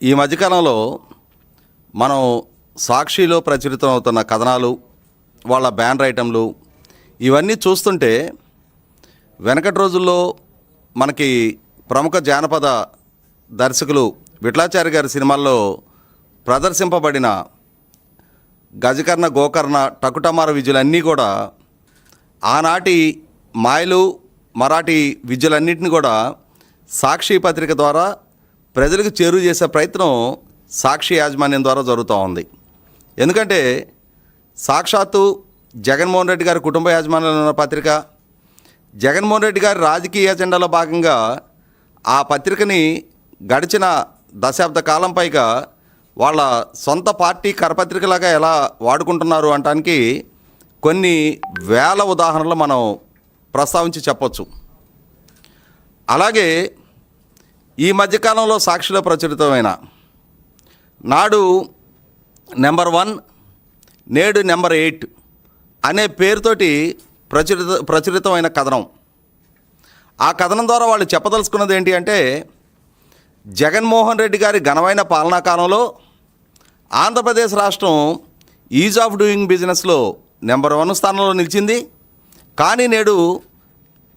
ఈ మధ్యకాలంలో మనం సాక్షిలో ప్రచురితం అవుతున్న కథనాలు, వాళ్ళ బ్యానర్ ఐటెంలు ఇవన్నీ చూస్తుంటే వెనకటి రోజుల్లో మనకి ప్రముఖ జానపద దర్శకులు విఠలాచారి గారి సినిమాల్లో ప్రదర్శింపబడిన గజకర్ణ, గోకర్ణ, టకుటమార విద్యలన్నీ కూడా ఆనాటి మాయలు, మరాఠీ విద్యలన్నింటినీ కూడా సాక్షి పత్రిక ద్వారా ప్రజలకు చేరువ చేసే ప్రయత్నం సాక్షి యాజమాన్యం ద్వారా జరుగుతూ ఉంది. ఎందుకంటే సాక్షాత్తు జగన్మోహన్ రెడ్డి గారి కుటుంబ యాజమాన్యంలో ఉన్న పత్రిక, జగన్మోహన్ రెడ్డి గారి రాజకీయ ఎజెండాలో భాగంగా ఆ పత్రికని గడిచిన దశాబ్ద కాలం పైగా వాళ్ళ సొంత పార్టీ కరపత్రికలాగా ఎలా వాడుకుంటున్నారు అనడానికి కొన్ని వేల ఉదాహరణలు మనం ప్రస్తావించి చెప్పొచ్చు. అలాగే ఈ మధ్యకాలంలో సాక్షిలో ప్రచురితమైన నాడు నెంబర్ 1 నేడు నెంబర్ 8 అనే పేరుతోటి ప్రచురితమైన కథనం. ఆ కథనం ద్వారా వాళ్ళు చెప్పదలుచుకున్నది ఏంటి అంటే, జగన్మోహన్ రెడ్డి గారి ఘనమైన పాలనా కాలంలో ఆంధ్రప్రదేశ్ రాష్ట్రం ఈజ్ ఆఫ్ డూయింగ్ బిజినెస్లో నెంబర్ 1 స్థానంలో నిలిచింది. కానీ నేడు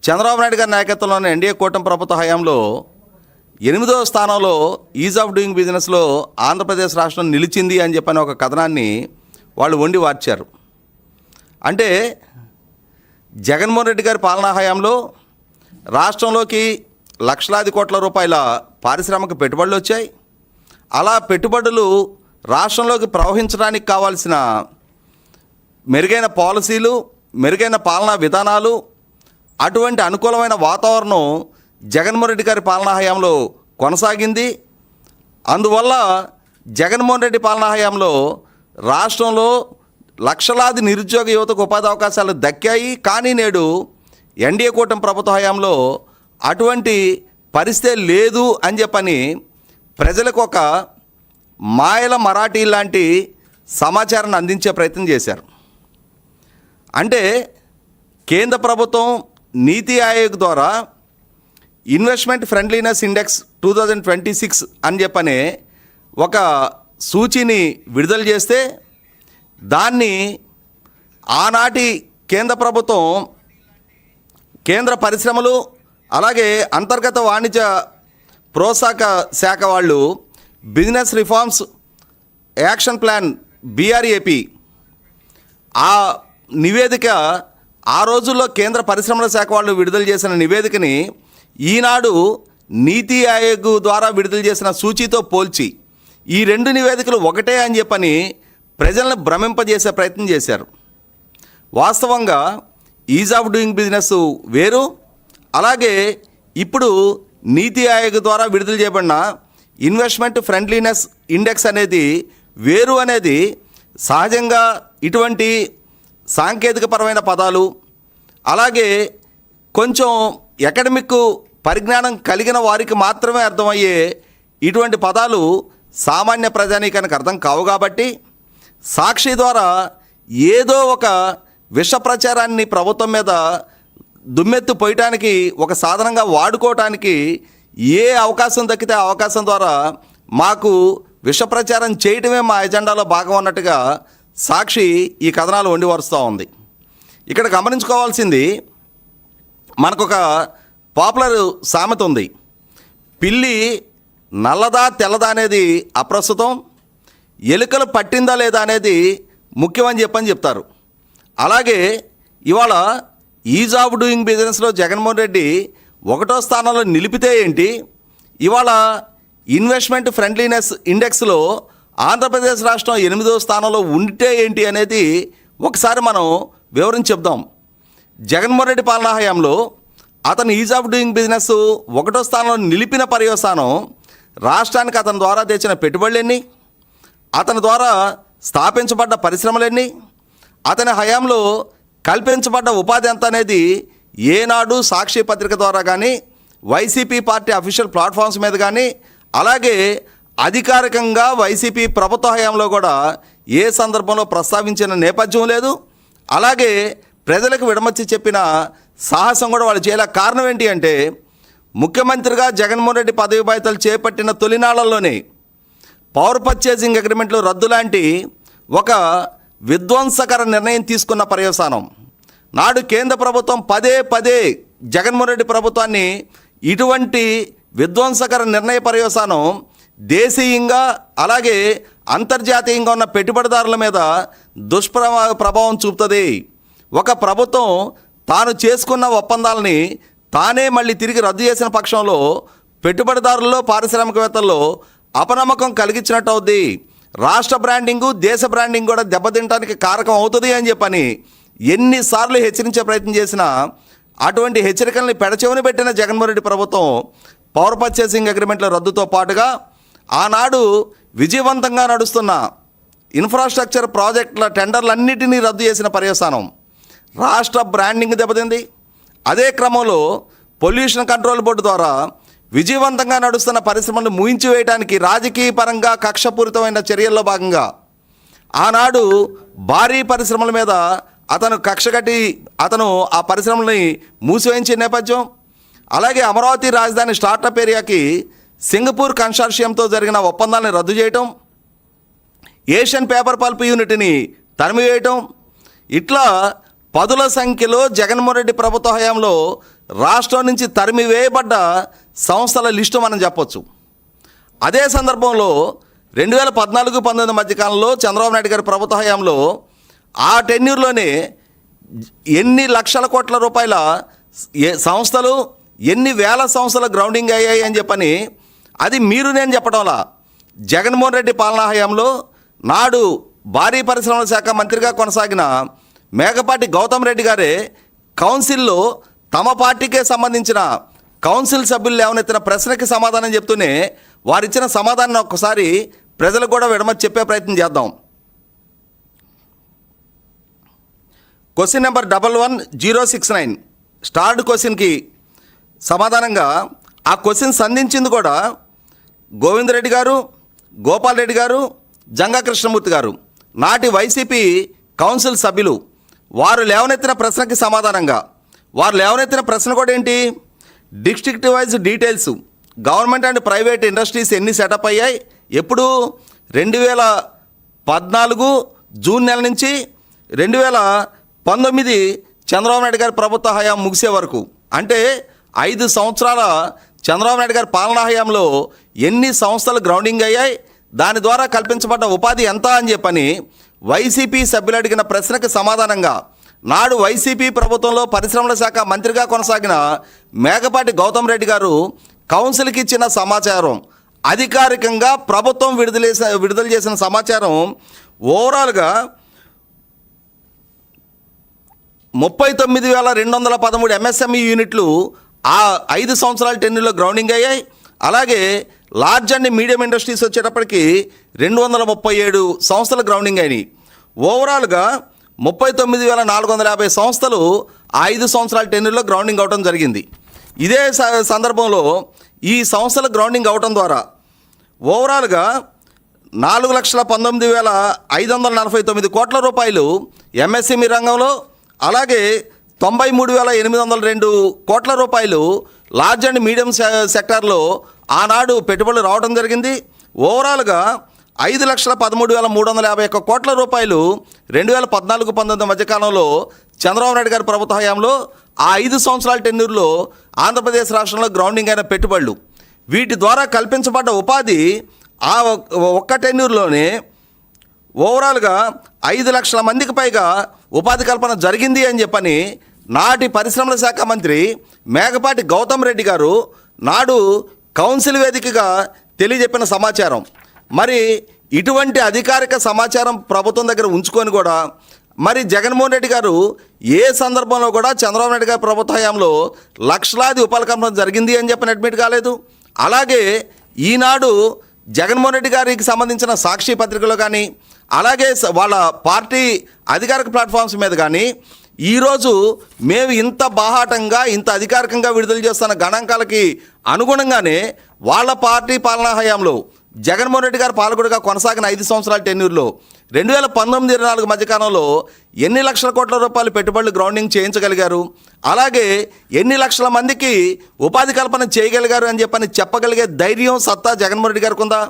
చంద్రబాబు నాయుడు గారి నాయకత్వంలోని ఎన్డీఏ కూటమి ప్రభుత్వ హయాంలో 8వ స్థానంలో ఈజ్ ఆఫ్ డూయింగ్ బిజినెస్లో ఆంధ్రప్రదేశ్ రాష్ట్రం నిలిచింది అని చెప్పని ఒక కథనాన్ని వాళ్ళు వండి వార్చారు. అంటే జగన్మోహన్ రెడ్డి గారి పాలనా హయాంలో రాష్ట్రంలోకి లక్షలాది కోట్ల రూపాయల పారిశ్రామిక పెట్టుబడులు వచ్చాయి. అలా పెట్టుబడులు రాష్ట్రంలోకి ప్రవహించడానికి కావాల్సిన మెరుగైన పాలసీలు, మెరుగైన పాలనా విధానాలు, అటువంటి అనుకూలమైన వాతావరణం జగన్మోహన్ రెడ్డి గారి పాలనా హయాంలో కొనసాగింది. అందువల్ల జగన్మోహన్ రెడ్డి పాలనా హయాంలో రాష్ట్రంలో లక్షలాది నిరుద్యోగ యువతకు ఉపాధి అవకాశాలు దక్కాయి. కానీ నేడు ఎన్డీఏ కూటమి ప్రభుత్వ హయాంలో అటువంటి పరిస్థితి లేదు అని చెప్పని ప్రజలకు ఒక మాయల మరాఠీ లాంటి సమాచారాన్ని అందించే ప్రయత్నం చేశారు. అంటే కేంద్ర ప్రభుత్వం నీతి ఆయోగ్ ద్వారా ఇన్వెస్ట్మెంట్ ఫ్రెండ్లీనెస్ ఇండెక్స్ 2026 అని చెప్పనే ఒక సూచీని విడుదల చేస్తే దాన్ని ఆనాటి కేంద్ర ప్రభుత్వం కేంద్ర పరిశ్రమలు అలాగే అంతర్గత వాణిజ్య ప్రోత్సాహక శాఖ వాళ్ళు business reforms action plan BRAP ఆ నివేదిక, ఆ రోజుల్లో కేంద్ర పరిశ్రమల శాఖ వాళ్ళు విడుదల చేసిన నివేదికని ఈనాడు నీతి ఆయోగ్ ద్వారా విడుదల చేసిన సూచీతో పోల్చి ఈ 2 నివేదికలు ఒకటే అని చెప్పని ప్రజలను భ్రమింపజేసే ప్రయత్నం చేశారు. వాస్తవంగా ఈజ్ ఆఫ్ డూయింగ్ బిజినెస్ వేరు, అలాగే ఇప్పుడు నీతి ఆయోగ్ ద్వారా విడుదల చేయబడిన ఇన్వెస్ట్మెంట్ ఫ్రెండ్లీనెస్ ఇండెక్స్ అనేది వేరు అనేది సహజంగా ఇటువంటి సాంకేతికపరమైన పదాలు, అలాగే కొంచెం అకాడమిక్ పరిజ్ఞానం కలిగిన వారికి మాత్రమే అర్థమయ్యే ఇటువంటి పదాలు సామాన్య ప్రజానీకానికి అర్థం కావు. కాబట్టి సాక్షి ద్వారా ఏదో ఒక విష ప్రచారాన్ని ప్రభుత్వం మీద దుమ్మెత్తు పోయటానికి ఒక సాధనంగా వాడుకోవటానికి ఏ అవకాశం దక్కితే ఆ అవకాశం ద్వారా మాకు విష ప్రచారం చేయటమే మా ఎజెండాలో భాగం అన్నట్టుగా సాక్షి ఈ కథనాలు వండి వరుస్తూ ఉంది. ఇక్కడ గమనించుకోవాల్సింది, మనకొక పాపులర్ సామెత ఉంది, పిల్లి నల్లదా తెల్లదా అనేది అప్రస్తుతం, ఎలుకలు పట్టిందా లేదా అనేది ముఖ్యమని చెప్తారు. అలాగే ఇవాళ ఈజ్ ఆఫ్ డూయింగ్ బిజినెస్లో జగన్మోహన్ రెడ్డి 1వ స్థానంలో నిలిపితే ఏంటి, ఇవాళ ఇన్వెస్ట్మెంట్ ఫ్రెండ్లీనెస్ ఇండెక్స్లో ఆంధ్రప్రదేశ్ రాష్ట్రం 8వ స్థానంలో ఉంటే ఏంటి అనేది ఒకసారి మనం వివరించి చెప్దాం. జగన్మోహన్ రెడ్డి పాలనా హయాంలో అతను ఈజ్ ఆఫ్ డూయింగ్ బిజినెస్ 1వ స్థానంలో నిలిపిన పర్యవసానం రాష్ట్రానికి అతని ద్వారా తెచ్చిన పెట్టుబడులెన్ని, అతని ద్వారా స్థాపించబడ్డ పరిశ్రమలెన్ని, అతని హయాంలో కల్పించబడ్డ ఉపాధి ఎంత అనేది ఏనాడు సాక్షి పత్రిక ద్వారా కానీ, వైసీపీ పార్టీ అఫీషియల్ ప్లాట్ఫామ్స్ మీద కానీ, అలాగే అధికారికంగా వైసీపీ ప్రభుత్వ హయాంలో కూడా ఏ సందర్భంలో ప్రస్తావించిన నేపథ్యం లేదు. అలాగే ప్రజలకు విడమర్చి చెప్పిన సాహసం కూడా వాళ్ళు చేయలే. కారణం ఏంటి అంటే, ముఖ్యమంత్రిగా జగన్మోహన్ రెడ్డి పదవి బాధ్యతలు చేపట్టిన తొలినాళ్లలోనే పవర్ పర్చేసింగ్ అగ్రిమెంట్లు రద్దు లాంటి ఒక విధ్వంసకర నిర్ణయం తీసుకున్న పర్యవసానం. నాడు కేంద్ర ప్రభుత్వం పదే పదే జగన్మోహన్ రెడ్డి ప్రభుత్వాన్ని ఇటువంటి విధ్వంసకర నిర్ణయ పర్యవసానం దేశీయంగా అలాగే అంతర్జాతీయంగా ఉన్న పెట్టుబడిదారుల మీద ప్రభావం చూపుతుంది. ఒక ప్రభుత్వం తాను చేసుకున్న ఒప్పందాలని తానే మళ్ళీ తిరిగి రద్దు చేసిన పక్షంలో పెట్టుబడిదారుల్లో పారిశ్రామికవేత్తల్లో అపనమ్మకం కలిగించినట్టు అవుద్ది. రాష్ట్ర బ్రాండింగు దేశ బ్రాండింగ్ కూడా దెబ్బతింటానికి కారకం అవుతుంది అని చెప్పని ఎన్నిసార్లు హెచ్చరించే ప్రయత్నం చేసినా అటువంటి హెచ్చరికల్ని పెడచెవిని పెట్టిన జగన్మోహన్ రెడ్డి ప్రభుత్వం పవర్ పర్చేసింగ్ అగ్రిమెంట్ల రద్దుతో పాటుగా ఆనాడు విజయవంతంగా నడుస్తున్న ఇన్ఫ్రాస్ట్రక్చర్ ప్రాజెక్టుల టెండర్లన్నిటినీ రద్దు చేసిన పర్యవసానం రాష్ట్ర బ్రాండింగ్ దెబ్బతింది. అదే క్రమంలో పొల్యూషన్ కంట్రోల్ బోర్డు ద్వారా విజయవంతంగా నడుస్తున్న పరిశ్రమలను ముయించి వేయడానికి రాజకీయ పరంగా కక్షపూరితమైన చర్యల్లో భాగంగా ఆనాడు భారీ పరిశ్రమల మీద అతను కక్ష కట్టి అతను ఆ పరిశ్రమల్ని మూసివేయించే నేపథ్యం, అలాగే అమరావతి రాజధాని స్టార్టప్ ఏరియాకి సింగపూర్ కన్సార్షియంతో జరిగిన ఒప్పందాలను రద్దు చేయటం, ఏషియన్ పేపర్ పల్ప్ యూనిట్ని తరిమివేయటం, ఇట్లా పదుల సంఖ్యలో జగన్మోహన్ రెడ్డి ప్రభుత్వ హయాంలో రాష్ట్రం నుంచి తరిమివేయబడ్డ సంస్థల లిస్టు మనం చెప్పొచ్చు. అదే సందర్భంలో 2014-19 మధ్యకాలంలో చంద్రబాబు నాయుడు గారి ప్రభుత్వ హయాంలో ఆ టెన్యూర్లోనే ఎన్ని లక్షల కోట్ల రూపాయల సంస్థలు ఎన్ని వేల సంస్థల గ్రౌండింగ్ అయ్యాయి అని చెప్పని అది మీరు నేను చెప్పడంలా జగన్మోహన్ రెడ్డి పాలనా హయాంలో నాడు భారీ పరిశ్రమల శాఖ మంత్రిగా కొనసాగిన మేకపాటి గౌతమ్ రెడ్డి గారే కౌన్సిల్లో తమ పార్టీకే సంబంధించిన కౌన్సిల్ సభ్యులు లేవనెత్తిన ప్రశ్నకి సమాధానం చెప్తూనే వారిచ్చిన సమాధానం ఒక్కసారి ప్రజలకు కూడా విడమర్చి చెప్పే ప్రయత్నం చేద్దాం. క్వశ్చన్ నెంబర్ 11069 స్టార్డ్ క్వశ్చన్కి సమాధానంగా ఆ క్వశ్చన్ సంధించింది కూడా గోవిందరెడ్డి గారు, గోపాల్ రెడ్డి గారు, జంగా కృష్ణమూర్తి గారు, నాటి వైసీపీ కౌన్సిల్ సభ్యులు. వారు లేవనెత్తిన ప్రశ్నకి సమాధానంగా వారు లేవనెత్తిన ప్రశ్న కూడా ఏంటి, district wise details government and private industries ఎన్ని సెటప్ అయ్యాయి, ఎప్పుడు 2014 జూన్ నెల నుంచి 2019 చంద్రబాబు నాయుడు గారి ప్రభుత్వ హయాం ముగిసే వరకు, అంటే 5 సంవత్సరాల చంద్రబాబు నాయుడు గారి పాలనా హయాంలో ఎన్ని సంస్థలు గ్రౌండింగ్ అయ్యాయి, దాని ద్వారా కల్పించబడ్డ ఉపాధి ఎంత అని చెప్పని వైసీపీ సభ్యులు అడిగిన ప్రశ్నకు సమాధానంగా నాడు వైసీపీ ప్రభుత్వంలో పరిశ్రమల శాఖ మంత్రిగా కొనసాగిన మేకపాటి గౌతమ్ రెడ్డి గారు కౌన్సిల్కి ఇచ్చిన సమాచారం, అధికారికంగా ప్రభుత్వం విడుదల చేసిన సమాచారం ఓవరాల్గా 39,213 ఎంఎస్ఎంఈ యూనిట్లు ఆ 5 సంవత్సరాల టెన్యూర్లో గ్రౌండింగ్ అయ్యాయి. అలాగే లార్జ్ అండ్ మీడియం ఇండస్ట్రీస్ వచ్చేటప్పటికి 237 సంస్థలు గ్రౌండింగ్ అయినాయి. ఓవరాల్గా 39,450 సంస్థలు ఆ 5 సంవత్సరాల టెన్యూర్లో గ్రౌండింగ్ అవడం జరిగింది. ఇదే సందర్భంలో ఈ సంస్థల గ్రౌండింగ్ అవడం ద్వారా ఓవరాల్గా 4,19,549 కోట్ల రూపాయలు ఎంఎస్ఎంఈ రంగంలో, అలాగే 93,802 కోట్ల రూపాయలు లార్జ్ అండ్ మీడియం సెక్టార్లో ఆనాడు పెట్టుబడులు రావడం జరిగింది. ఓవరాల్గా 5,13,351 కోట్ల రూపాయలు 2014-19 మధ్యకాలంలో చంద్రబాబు నాయుడు గారి ప్రభుత్వ హయాంలో ఆ 5 సంవత్సరాల టెన్యూర్లో ఆంధ్రప్రదేశ్ రాష్ట్రంలో గ్రౌండింగ్ అయిన పెట్టుబడులు, వీటి ద్వారా కల్పించబడ్డ ఉపాధి ఆ ఒక్క టెన్యూర్లోనే ఓవరాల్గా 5 లక్షల మందికి పైగా ఉపాధి కల్పన జరిగింది అని చెప్పని నాటి పరిశ్రమల శాఖ మంత్రి మేకపాటి గౌతమ్ రెడ్డి గారు నాడు కౌన్సిల్ వేదికగా తెలియజెప్పిన సమాచారం. మరి ఇటువంటి అధికారిక సమాచారం ప్రభుత్వం దగ్గర ఉంచుకొని కూడా మరి జగన్మోహన్ రెడ్డి గారు ఏ సందర్భంలో కూడా చంద్రబాబు నాయుడు గారి ప్రభుత్వ హయాంలో లక్షలాది ఉపాధి కల్పన జరిగింది అని చెప్పని అడ్మిట్ కాలేదు. అలాగే ఈనాడు జగన్మోహన్ రెడ్డి గారికి సంబంధించిన సాక్షి పత్రికలో కానీ, అలాగే వాళ్ళ పార్టీ అధికారిక ప్లాట్ఫామ్స్ మీద కానీ ఈరోజు మేము ఇంత బాహాటంగా ఇంత అధికారికంగా విడుదల చేస్తున్న గణాంకాలకి అనుగుణంగానే వాళ్ళ పార్టీ పాలనా హయాంలో జగన్మోహన్ రెడ్డి గారు పాలకుడిగా కొనసాగిన 5 సంవత్సరాల టెన్యూర్లో 2019-24 మధ్యకాలంలో ఎన్ని లక్షల కోట్ల రూపాయలు పెట్టుబడులు గ్రౌండింగ్ చేయించగలిగారు, అలాగే ఎన్ని లక్షల మందికి ఉపాధి కల్పన చేయగలిగారు అని చెప్పని చెప్పగలిగే ధైర్యం సత్తా జగన్మోహన్ రెడ్డి గారికి ఉందా?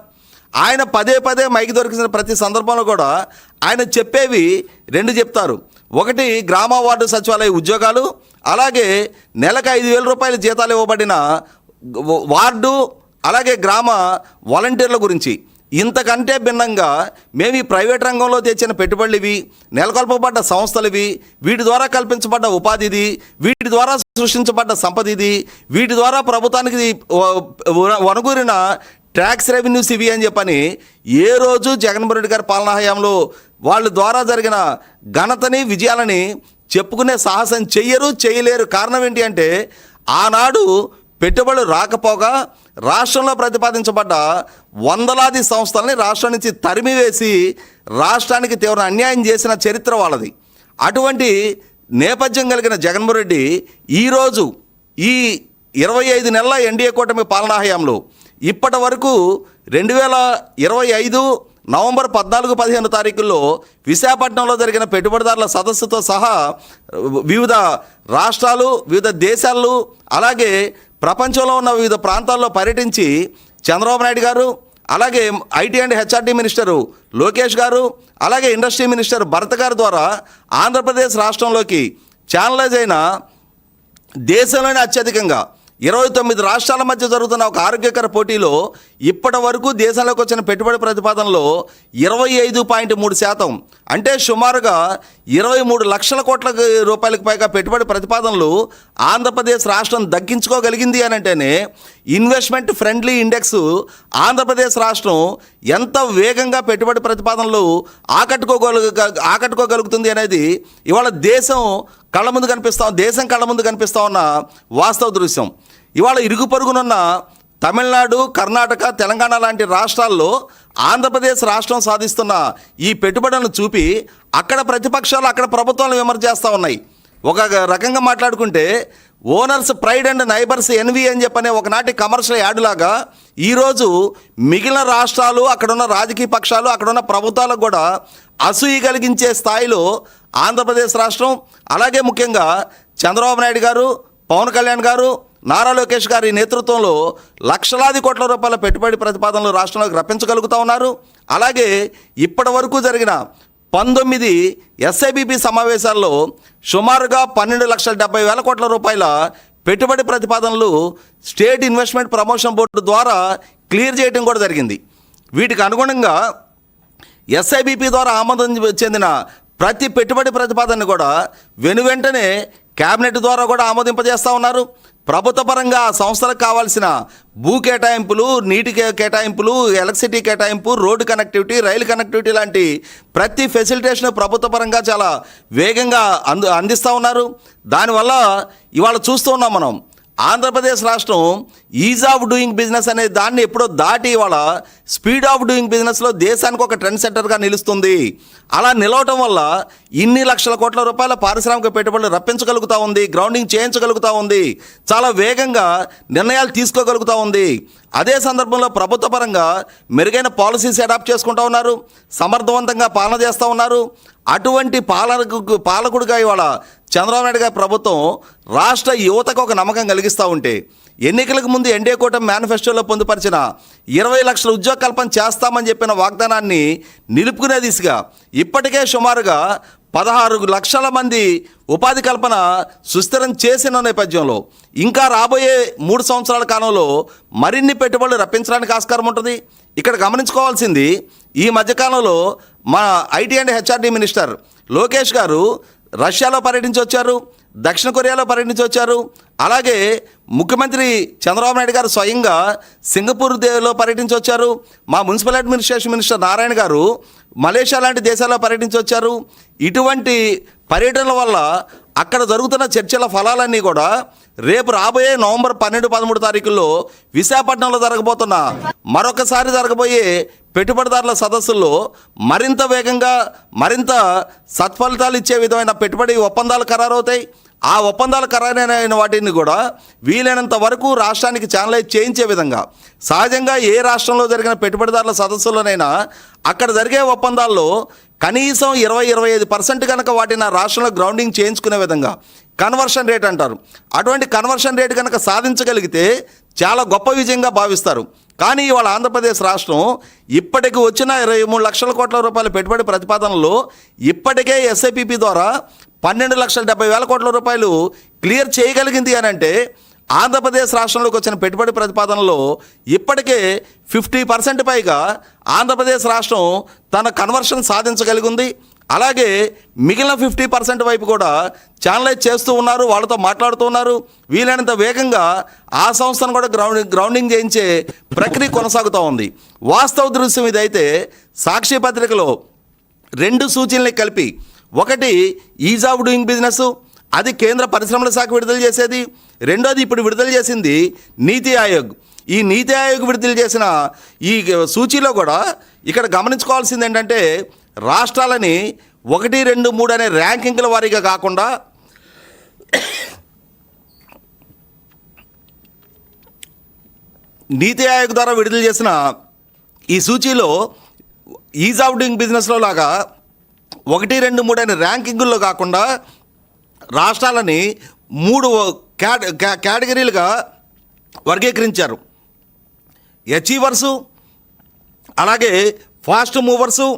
ఆయన పదే పదే మైకి దొరికిన ప్రతి సందర్భంలో కూడా ఆయన చెప్పేవి రెండు చెప్తారు. ఒకటి గ్రామ వార్డు సచివాలయ ఉద్యోగాలు, అలాగే నెలకు 5,000 రూపాయల జీతాలు ఇవ్వబడిన వార్డు, అలాగే గ్రామ వాలంటీర్ల గురించి. ఇంతకంటే భిన్నంగా మేము ఈ ప్రైవేట్ రంగంలో తెచ్చిన పెట్టుబడులు ఇవి, నెలకొల్పబడ్డ సంస్థలు ఇవి, వీటి ద్వారా కల్పించబడ్డ ఉపాధి ఇది, వీటి ద్వారా సృష్టించబడ్డ సంపద ఇది, వీటి ద్వారా ప్రభుత్వానికి వనగూరిన ట్యాక్స్ రెవెన్యూస్ ఇవి అని చెప్పని ఏ రోజు జగన్మోహన్ రెడ్డి గారి పాలనా హయాంలో వాళ్ళ ద్వారా జరిగిన ఘనతని విజయాలని చెప్పుకునే సాహసం చేయలేరు. కారణం ఏంటి అంటే ఆనాడు పెట్టుబడులు రాకపోగా రాష్ట్రంలో ప్రతిపాదించబడ్డ వందలాది సంస్థలని రాష్ట్రం నుంచి తరిమివేసి రాష్ట్రానికి తీవ్ర అన్యాయం చేసిన చరిత్ర వాళ్ళది. అటువంటి నేపథ్యం కలిగిన జగన్మోహన్ రెడ్డి ఈరోజు ఈ 25 నెలల ఎన్డీఏ కూటమి పాలనా హయాంలో ఇప్పటి వరకు 2025 నవంబర్ 14-15 తారీఖుల్లో విశాఖపట్నంలో జరిగిన పెట్టుబడిదారుల సదస్సుతో సహా వివిధ రాష్ట్రాలు, వివిధ దేశాలు, అలాగే ప్రపంచంలో ఉన్న వివిధ ప్రాంతాల్లో పర్యటించి చంద్రబాబు నాయుడు గారు, అలాగే IT and HRD minister Lokesh గారు, అలాగే ఇండస్ట్రీ మినిస్టర్ భరత్ గారి ద్వారా ఆంధ్రప్రదేశ్ రాష్ట్రంలోకి ఛానలైజ్ అయిన దేశంలోనే అత్యధికంగా 29 రాష్ట్రాల మధ్య జరుగుతున్న ఒక ఆరోగ్యకర పోటీలో ఇప్పటి వరకు దేశంలోకి వచ్చిన పెట్టుబడి ప్రతిపాదనలో 25.3%, అంటే సుమారుగా 23 లక్షల కోట్ల రూపాయలకు పైగా పెట్టుబడి ప్రతిపాదనలు ఆంధ్రప్రదేశ్ రాష్ట్రం దక్కించుకోగలిగింది అని అంటేనే ఇన్వెస్ట్మెంట్ ఫ్రెండ్లీ ఇండెక్స్ ఆంధ్రప్రదేశ్ రాష్ట్రం ఎంత వేగంగా పెట్టుబడి ప్రతిపాదనలు ఆకట్టుకోగలుగుతుంది అనేది ఇవాళ దేశం కళ్ళ ముందు కనిపిస్తూ ఉన్న వాస్తవ దృశ్యం. ఇవాళ ఇరుగు పొరుగునున్న తమిళనాడు, కర్ణాటక, తెలంగాణ లాంటి రాష్ట్రాల్లో ఆంధ్రప్రదేశ్ రాష్ట్రం సాధిస్తున్న ఈ పెట్టుబడులను చూపి అక్కడ ప్రతిపక్షాలు, అక్కడ ప్రభుత్వాలను విమర్శ చేస్తూ ఉన్నాయి. ఒక రకంగా మాట్లాడుకుంటే owners pride and neighbours envy అని చెప్పనే ఒకనాటి కమర్షియల్ యాడ్లాగా ఈరోజు మిగిలిన రాష్ట్రాలు, అక్కడున్న రాజకీయ పక్షాలు, అక్కడున్న ప్రభుత్వాలకు కూడా అసూయ కలిగించే స్థాయిలో ఆంధ్రప్రదేశ్ రాష్ట్రం, అలాగే ముఖ్యంగా చంద్రబాబు నాయుడు గారు, పవన్ కళ్యాణ్ గారు, నారా లోకేష్ గారి నేతృత్వంలో లక్షలాది కోట్ల రూపాయల పెట్టుబడి ప్రతిపాదనలు రాష్ట్రంలోకి రప్పించగలుగుతూ ఉన్నారు. అలాగే ఇప్పటి వరకు జరిగిన 19 ఎస్ఐబిపి సమావేశాల్లో సుమారుగా 12,70,000 కోట్ల రూపాయల పెట్టుబడి ప్రతిపాదనలు స్టేట్ ఇన్వెస్ట్మెంట్ ప్రమోషన్ బోర్డు ద్వారా క్లియర్ చేయడం కూడా జరిగింది. వీటికి అనుగుణంగా ఎస్ఐబిపి ద్వారా ఆమోదం చెందిన ప్రతి పెట్టుబడి ప్రతిపాదనని కూడా వెనువెంటనే క్యాబినెట్ ద్వారా కూడా ఆమోదింపజేస్తూ ఉన్నారు. ప్రభుత్వ పరంగా సంస్థలకు కావాల్సిన భూ కేటాయింపులు, నీటి కేటాయింపులు, ఎలక్ట్రిసిటీ కేటాయింపు, రోడ్డు కనెక్టివిటీ, రైలు కనెక్టివిటీ లాంటి ప్రతి ఫెసిలిటేషన్ ప్రభుత్వ పరంగా చాలా వేగంగా అందిస్తూ ఉన్నారు. దానివల్ల ఇవాళ చూస్తూ ఉన్నాం మనం ఆంధ్రప్రదేశ్ రాష్ట్రం ఈజ్ ఆఫ్ డూయింగ్ బిజినెస్ అనే దాన్ని ఎప్పుడో దాటి ఇవాళ స్పీడ్ ఆఫ్ డూయింగ్ బిజినెస్లో దేశానికి ఒక ట్రెండ్ సెంటర్గా నిలుస్తుంది. అలా నిలవటం వల్ల ఇన్ని లక్షల కోట్ల రూపాయల పారిశ్రామిక పెట్టుబడులు రప్పించగలుగుతూ ఉంది, గ్రౌండింగ్ చేయించగలుగుతూ ఉంది, చాలా వేగంగా నిర్ణయాలు తీసుకోగలుగుతూ ఉంది. అదే సందర్భంలో ప్రభుత్వ పరంగా మెరుగైన పాలసీస్ అడాప్ట్ చేసుకుంటూ ఉన్నారు, సమర్థవంతంగా పాలన చేస్తూ ఉన్నారు. అటువంటి పాలకుడిగా ఇవాళ చంద్రబాబు నాయుడు గారి ప్రభుత్వం రాష్ట్ర యువతకు ఒక నమ్మకం కలిగిస్తూ ఉంటే ఎన్నికలకు ముందు ఎన్డీఏ కూటమి మేనిఫెస్టోలో పొందుపరిచిన 20 లక్షల ఉద్యోగ కల్పన చేస్తామని చెప్పిన వాగ్దానాన్ని నిలుపుకునే దిశగా ఇప్పటికే సుమారుగా 16 లక్షల మంది ఉపాధి కల్పన సుస్థిరం చేసిన నేపథ్యంలో ఇంకా రాబోయే 3 సంవత్సరాల కాలంలో మరిన్ని పెట్టుబడులు రప్పించడానికి ఆస్కారం ఉంటుంది. ఇక్కడ గమనించుకోవాల్సింది, ఈ మధ్యకాలంలో మా IT and HRD minister Lokesh గారు రష్యాలో పర్యటించి వచ్చారు, దక్షిణ కొరియాలో పర్యటించి వచ్చారు. అలాగే ముఖ్యమంత్రి చంద్రబాబు నాయుడు గారు స్వయంగా సింగపూర్లో పర్యటించి వచ్చారు. మా మున్సిపల్ అడ్మినిస్ట్రేషన్ మినిస్టర్ నారాయణ గారు మలేషియా లాంటి దేశాల్లో పర్యటించి వచ్చారు. ఇటువంటి పర్యటనల వల్ల అక్కడ జరుగుతున్న చర్చల ఫలాలన్నీ కూడా రేపు రాబోయే నవంబర్ 12-13 తారీఖుల్లో విశాఖపట్నంలో మరొకసారి జరగబోయే పెట్టుబడిదారుల సదస్సుల్లో మరింత వేగంగా, మరింత సత్ఫలితాలు ఇచ్చే విధమైన పెట్టుబడి ఒప్పందాలు ఖరారవుతాయి. ఆ ఒప్పందాలు ఖరారైన వాటిని కూడా వీలైనంత వరకు రాష్ట్రానికి ఛానలైజ్ చేయించే విధంగా, సహజంగా ఏ రాష్ట్రంలో జరిగిన పెట్టుబడిదారుల సదస్సులోనైనా అక్కడ జరిగే ఒప్పందాల్లో కనీసం 20-25% కనుక వాటిని రాష్ట్రంలో గ్రౌండింగ్ చేయించుకునే విధంగా కన్వర్షన్ రేట్ అంటారు. అటువంటి కన్వర్షన్ రేట్ కనుక సాధించగలిగితే చాలా గొప్ప విజయంగా భావిస్తారు. కానీ ఇవాళ ఆంధ్రప్రదేశ్ రాష్ట్రం ఇప్పటికి వచ్చిన 23 లక్షల కోట్ల రూపాయల పెట్టుబడి ప్రతిపాదనలో ఇప్పటికే ఎస్ఐపిపి ద్వారా 12,70,000 కోట్ల రూపాయలు క్లియర్ చేయగలిగింది అని అంటే ఆంధ్రప్రదేశ్ రాష్ట్రంలోకి వచ్చిన పెట్టుబడి ప్రతిపాదనలో ఇప్పటికే 50% పైగా ఆంధ్రప్రదేశ్ రాష్ట్రం తన కన్వర్షన్ సాధించగలిగి ఉంది. అలాగే మిగిలిన 50% వైపు కూడా ఛానలైజ్ చేస్తూ ఉన్నారు, వాళ్ళతో మాట్లాడుతూ ఉన్నారు. వీలైనంత వేగంగా ఆ సంస్థను కూడా గ్రౌండింగ్ చేయించే ప్రక్రియ కొనసాగుతూ ఉంది. వాస్తవ దృశ్యం ఇదైతే సాక్షి పత్రికలో 2 సూచనలు కలిపి, ఒకటి ఈజ్ ఆఫ్ డూయింగ్ బిజినెస్, అది కేంద్ర పరిశ్రమల శాఖ విడుదల చేసేది. రెండోది ఇప్పుడు విడుదల చేసింది నీతి ఆయోగ్. ఈ నీతి ఆయోగ్ విడుదల చేసిన ఈ సూచీలో కూడా ఇక్కడ గమనించుకోవాల్సింది ఏంటంటే రాష్ట్రాలని 1, 2, 3 అనే ర్యాంకింగ్ల వారీగా కాకుండా నీతి ఆయోగ్ ద్వారా విడుదల చేసిన ఈ సూచీలో ఈజ్ ఆఫ్ డూయింగ్ బిజినెస్లో లాగా 1, 2, 3 అనే ర్యాంకింగుల్లో కాకుండా రాష్ట్రాలని 3 కేటగిరీలుగా వర్గీకరించారు. అచీవర్సు, అలాగే ఫాస్ట్ మూవర్సు,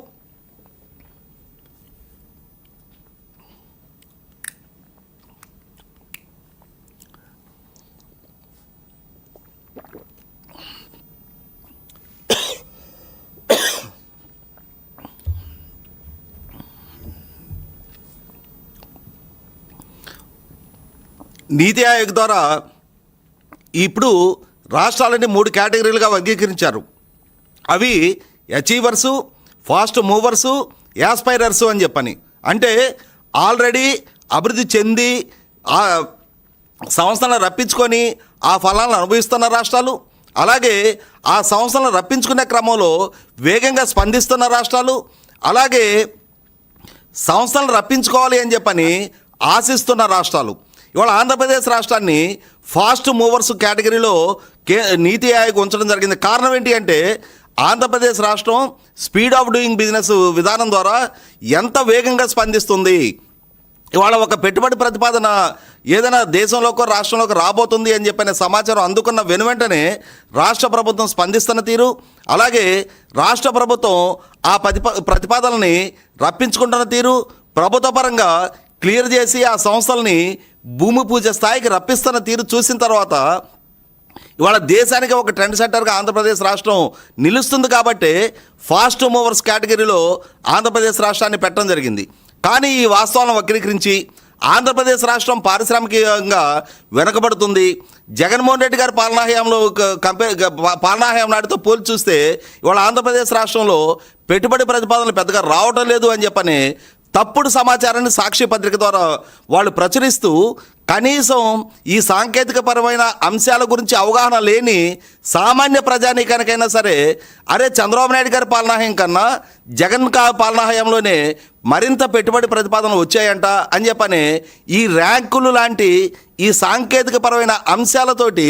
నీతి ఆయోగ్ ద్వారా ఇప్పుడు రాష్ట్రాలని 3 కేటగిరీలుగా వర్గీకరించారు. అవి అచీవర్సు, ఫాస్ట్ మూవర్సు, యాస్పైరర్సు అని చెప్పని. అంటే ఆల్రెడీ అభివృద్ధి చెంది ఆ సంస్థలను రప్పించుకొని ఆ ఫలాలను అనుభవిస్తున్న రాష్ట్రాలు, అలాగే ఆ సంస్థలను రప్పించుకునే క్రమంలో వేగంగా స్పందిస్తున్న రాష్ట్రాలు, అలాగే సంస్థలను రప్పించుకోవాలి అని చెప్పని ఆశిస్తున్న రాష్ట్రాలు. ఇవాళ ఆంధ్రప్రదేశ్ రాష్ట్రాన్ని ఫాస్ట్ మూవర్స్ కేటగిరీలో నీతి ఆయోగ్ ఉంచడం జరిగింది. కారణం ఏంటి అంటే ఆంధ్రప్రదేశ్ రాష్ట్రం స్పీడ్ ఆఫ్ డూయింగ్ బిజినెస్ విధానం ద్వారా ఎంత వేగంగా స్పందిస్తుంది. ఇవాళ ఒక పెట్టుబడి ప్రతిపాదన ఏదైనా దేశంలోకో రాష్ట్రంలోకి రాబోతుంది అని చెప్పిన సమాచారం అందుకున్న వెనువెంటనే రాష్ట్ర ప్రభుత్వం స్పందిస్తున్న తీరు, అలాగే రాష్ట్ర ప్రభుత్వం ఆ ప్రతిపాదనని రప్పించుకుంటున్న తీరు, ప్రభుత్వ పరంగా క్లియర్ చేసి ఆ సంస్థల్ని భూమి పూజ స్థాయికి రప్పిస్తున్న తీరు చూసిన తర్వాత ఇవాళ దేశానికి ఒక ట్రెండ్ సెట్టర్గా ఆంధ్రప్రదేశ్ రాష్ట్రం నిలుస్తుంది. కాబట్టి ఫాస్ట్ మూవర్స్ కేటగిరీలో ఆంధ్రప్రదేశ్ రాష్ట్రాన్ని పెట్టడం జరిగింది. కానీ ఈ వాస్తవాలను వక్రీకరించి ఆంధ్రప్రదేశ్ రాష్ట్రం పారిశ్రామికంగా వెనకబడుతుంది. జగన్మోహన్ రెడ్డి గారి పాలనాహయాంలో పాలనాహయం నాటితో పోల్చి చూస్తే ఇవాళ ఆంధ్రప్రదేశ్ రాష్ట్రంలో పెట్టుబడి ప్రతిపాదనలు పెద్దగా రావటం లేదు అని చెప్పని తప్పుడు సమాచారాన్ని సాక్షి పత్రిక ద్వారా వాళ్ళు ప్రచురిస్తూ కనీసం ఈ సాంకేతికపరమైన అంశాల గురించి అవగాహన లేని సామాన్య ప్రజానీకానికైనా సరే అరే చంద్రబాబు నాయుడు గారి పాలనాహయం కన్నా జగన్ పాలనాహయంలోనే మరింత పెట్టుబడి ప్రతిపాదనలు వచ్చాయంట అని చెప్పని ఈ ర్యాంకులు లాంటి ఈ సాంకేతికపరమైన అంశాలతోటి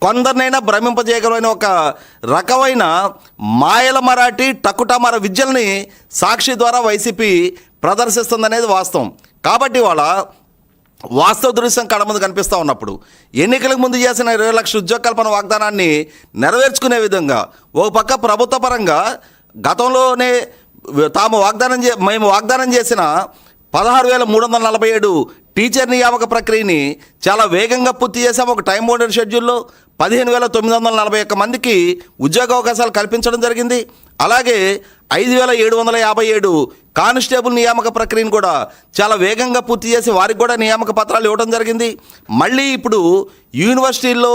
కొందరినైనా భ్రమింపజేయగలమైన ఒక రకమైన మాయల మరాఠీ టకుటమార విద్యల్ని సాక్షి ద్వారా వైసీపీ ప్రదర్శిస్తుందనేది వాస్తవం. కాబట్టి వాళ్ళ వాస్తవ దృశ్యం కళ్ళ ముందు కనిపిస్తూ ఉన్నప్పుడు ఎన్నికలకు ముందు చేసిన 20 లక్షల ఉద్యోగ కల్పన వాగ్దానాన్ని నెరవేర్చుకునే విధంగా ఓ పక్క ప్రభుత్వ పరంగా గతంలోనే మేము వాగ్దానం చేసిన 16,347 టీచర్ నియామక ప్రక్రియని చాలా వేగంగా పూర్తి చేసాము. ఒక టైం బౌండెడ్ షెడ్యూల్లో 15,941 మందికి ఉద్యోగ అవకాశాలు కల్పించడం జరిగింది. అలాగే 5,757 కానిస్టేబుల్ నియామక ప్రక్రియను కూడా చాలా వేగంగా పూర్తి చేసి వారికి కూడా నియామక పత్రాలు ఇవ్వడం జరిగింది. మళ్ళీ ఇప్పుడు యూనివర్సిటీల్లో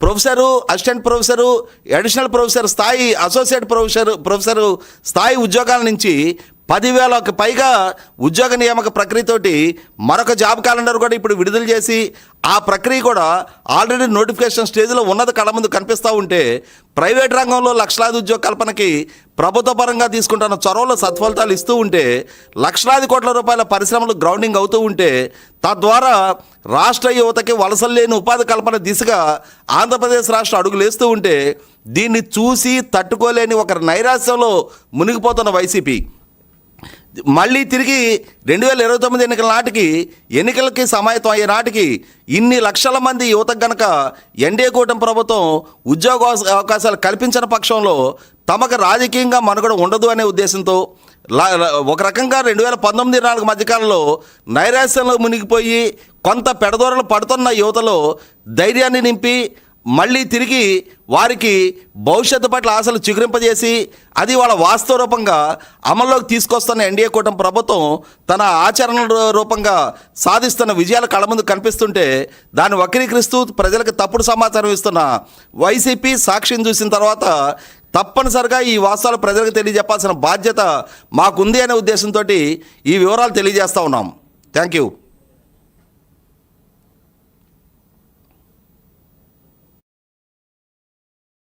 professor, assistant professor, additional professor స్థాయి, అసోసియేట్ ప్రొఫెసరు స్థాయి ఉద్యోగాల నుంచి 10,000కు పైగా ఉద్యోగ నియామక ప్రక్రియతోటి మరొక జాబ్ క్యాలెండర్ కూడా ఇప్పుడు విడుదల చేసి ఆ ప్రక్రియ కూడా ఆల్రెడీ నోటిఫికేషన్ స్టేజ్లో ఉన్నది కళ్ళ ముందు కనిపిస్తూ ఉంటే ప్రైవేట్ రంగంలో లక్షలాది ఉద్యోగ కల్పనకి ప్రభుత్వ పరంగా తీసుకుంటున్న చొరవలో సత్ఫలితాలు ఇస్తూ ఉంటే లక్షలాది కోట్ల రూపాయల పరిశ్రమలు గ్రౌండింగ్ అవుతూ ఉంటే తద్వారా రాష్ట్ర యువతకి వలసలు లేని ఉపాధి కల్పన దిశగా ఆంధ్రప్రదేశ్ రాష్ట్రం అడుగులేస్తూ ఉంటే దీన్ని చూసి తట్టుకోలేని ఒక నైరాశ్యంలో మునిగిపోతున్న వైసీపీ మళ్ళీ తిరిగి 2029 ఎన్నికల నాటికి ఎన్నికలకి సమాయత్తం అయ్యే నాటికి ఇన్ని లక్షల మంది యువతకు గనక ఎన్డీఏ కూటమి ప్రభుత్వం ఉద్యోగ అవకాశాలు కల్పించిన పక్షంలో తమకు రాజకీయంగా మనుగడ ఉండదు అనే ఉద్దేశంతో ఒక రకంగా 2019-24 మధ్యకాలంలో నైరాశ్యంలో మునిగిపోయి కొంత పెడదోరలు పడుతున్న యువతలో ధైర్యాన్ని నింపి మళ్ళీ తిరిగి వారికి భవిష్యత్తు పట్ల ఆశలు చిగురింపజేసి అది వాళ్ళ వాస్తవ రూపంగా అమల్లోకి తీసుకొస్తున్న ఎన్డీఏ కూటమి ప్రభుత్వం తన ఆచరణ రూపంగా సాధిస్తున్న విజయాలు కళ్ళ ముందు కనిపిస్తుంటే దాన్ని వక్రీకరిస్తూ ప్రజలకు తప్పుడు సమాచారం ఇస్తున్న వైసీపీ సాక్షిని చూసిన తర్వాత తప్పనిసరిగా ఈ వాస్తవాలు ప్రజలకు తెలియజెప్పాల్సిన బాధ్యత మాకుంది అనే ఉద్దేశంతో ఈ వివరాలు తెలియజేస్తూ ఉన్నాం. Thank you.